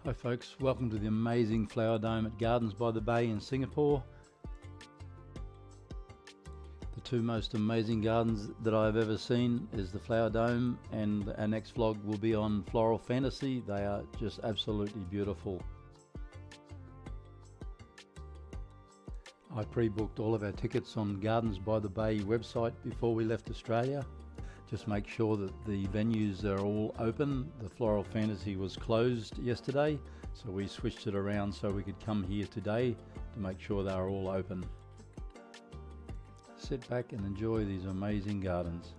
Hi folks, welcome to the amazing flower dome at Gardens by the Bay in Singapore. The two most amazing gardens that I've ever seen is the flower dome, and our next vlog will be on Floral Fantasy. They are just absolutely beautiful. I pre-booked all of our tickets on Gardens by the Bay website before we left Australia. Just make sure that the venues are all open. The Floral Fantasy was closed yesterday, so we switched it around so we could come here today to make sure they are all open. Sit back and enjoy these amazing gardens.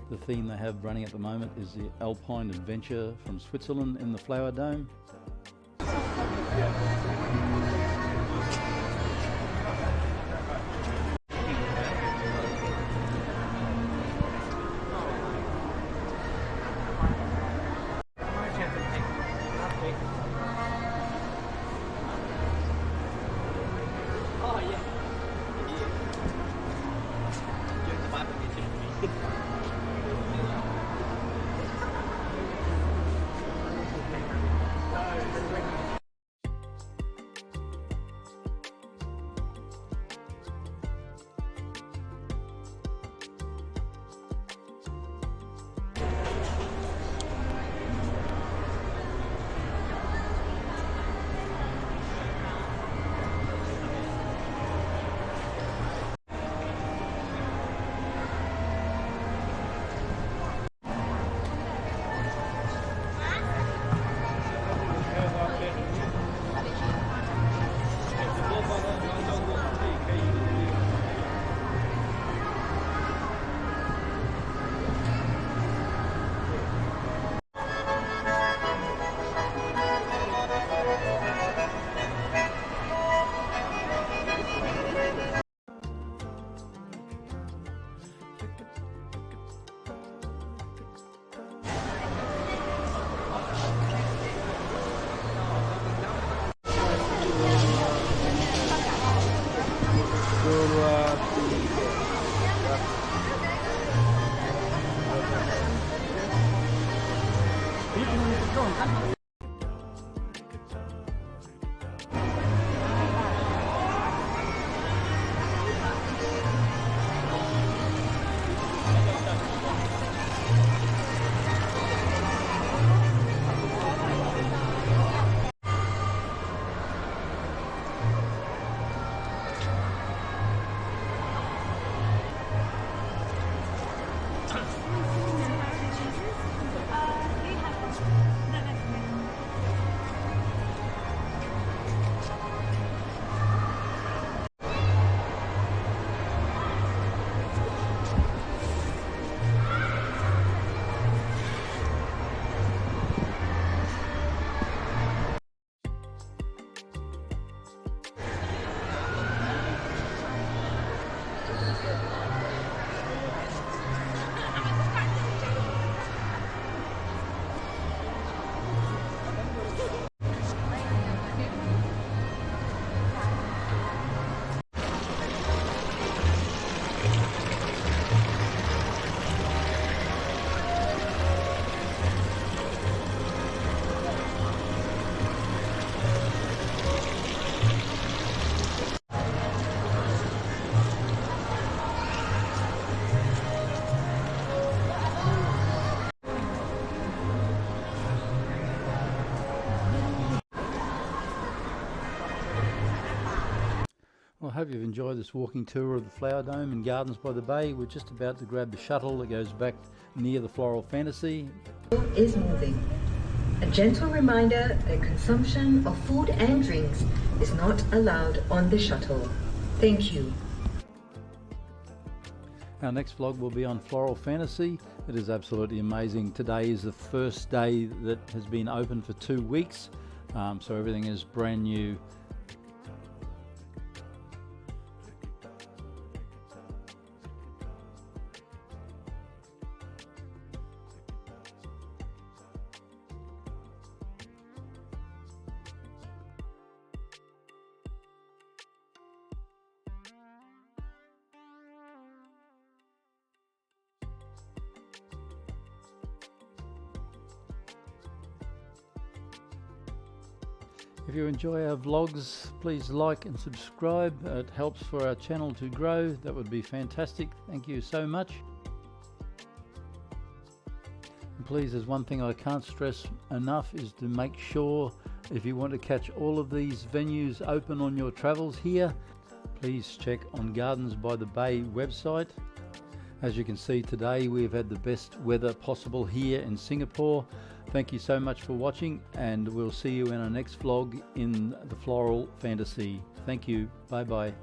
The theme they have running at the moment is the Alpine Adventure from Switzerland in the Flower Dome. Well, I hope you've enjoyed this walking tour of the Flower Dome and Gardens by the Bay. We're just about to grab the shuttle that goes back near the Floral Fantasy. Is moving. A gentle reminder that consumption of food and drinks is not allowed on the shuttle. Thank you. Our next vlog will be on Floral Fantasy. It is absolutely amazing. Today is the first day that has been open for 2 weeks, so everything is brand new. If you enjoy our vlogs, please like and subscribe. It helps for our channel to grow. That would be fantastic. Thank you so much. And please, there's one thing I can't stress enough, is to make sure, if you want to catch all of these venues open on your travels here, please check on Gardens by the Bay website. As you can see today, we've had the best weather possible here in Singapore. Thank you so much for watching, and we'll see you in our next vlog in the Floral Fantasy. Thank you. Bye bye.